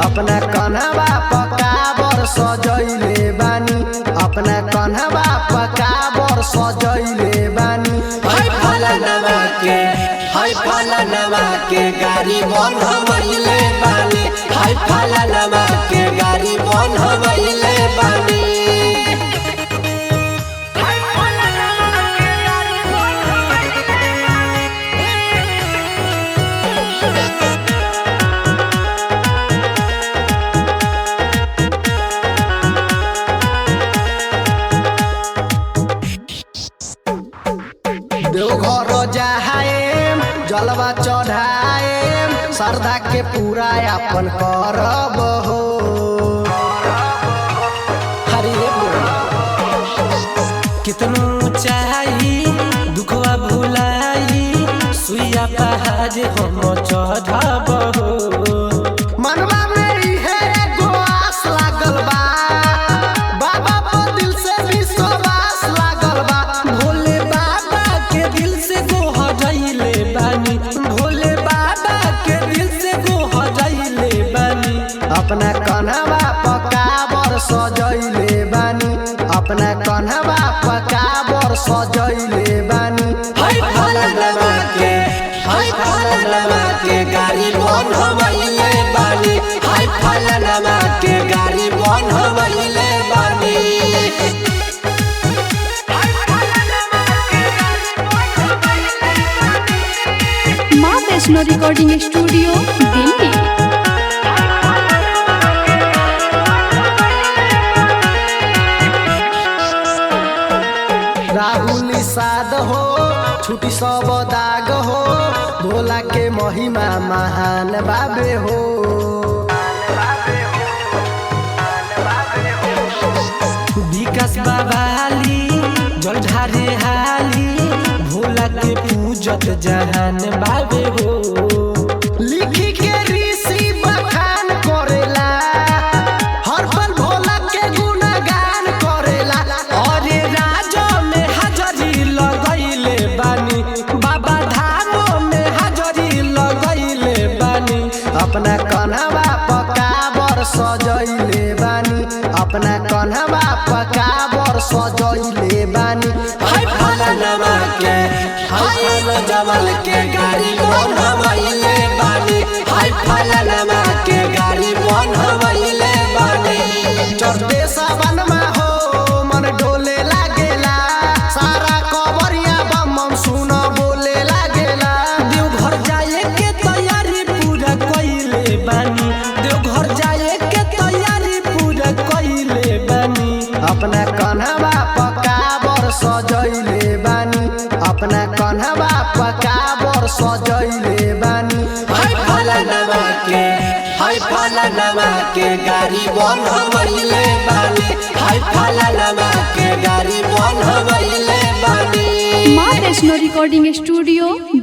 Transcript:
अपना कन्हवा पकाबर सजैले बानी, अपना कन्हवा पकाबर सजैले बानी। हाय फलानवा के गाड़ी बनवैले बानी, हाय फलानवा के गाड़ी बनवैले बानी। देवघर जाएम जलवा चढ़ाएम, श्रद्धा के पूरा अपन करब हो। हरे कितनो चाही दुखवा भुलाई, सुइया पहाड़ हम चढ़ब हो। मनवा में इहे एगो आस लागल बा, बाबा पर दिल से विश्वास लागल बा। भोले बाबा के दिल से गोहरैले बानी, भोले बाबा के दिल से गोहरैले बानी। अपना कन्हवा पकाबर सजैले बानी, अपना कन्हवा पकाबर सजैले बानी। हाय फलानवा के गाड़ी बनवैले बानी, हाय फलानवा के गाड़ी बनवैले बानी। माँ वैष्णो रिकॉर्डिंग स्टूडियो दिल्ली। राहुल साध हो छुटी सब दाग हो, भोला के महिमा महान बाबे हो। विकास बाबाली जल ढारे हाली, भोला के पूजत जहान बाबे हो। लिखी के ऋषि बखान करेला, हर पल भोला के गुणगान करेला। अरे राजो में हाजरी लगैले बानी, बाबा धामो में हाजरी लगैले बानी। अपना कन्हवा पकाबर सजैले बानी, अपना कन्हवा पकाबर सजैले बानी। हाय फलानवा के, हाय जमल के गाड़ी बनवैले बानी, हाय फलानवा के गाड़ी बनवैले बानी। चढ़ते सावनमा हो मन डोले लागेला, सारा कबरिया बम बम सुन बोले लागेला। देवघर जाए के तैयारी पूरा कइले बानी, देवघर जाए के तैयारी पूरा कइले बानी। अपना कन्हवा पकाबर सजैले बानी, अपना कन्हवा पकाबर सजैले बानी। हाय फलानवा के गाड़ी बनवैले बानी, हाय फलानवा के गाड़ी बनवैले बानी। माँ वैष्णो रिकॉर्डिंग स्टूडियो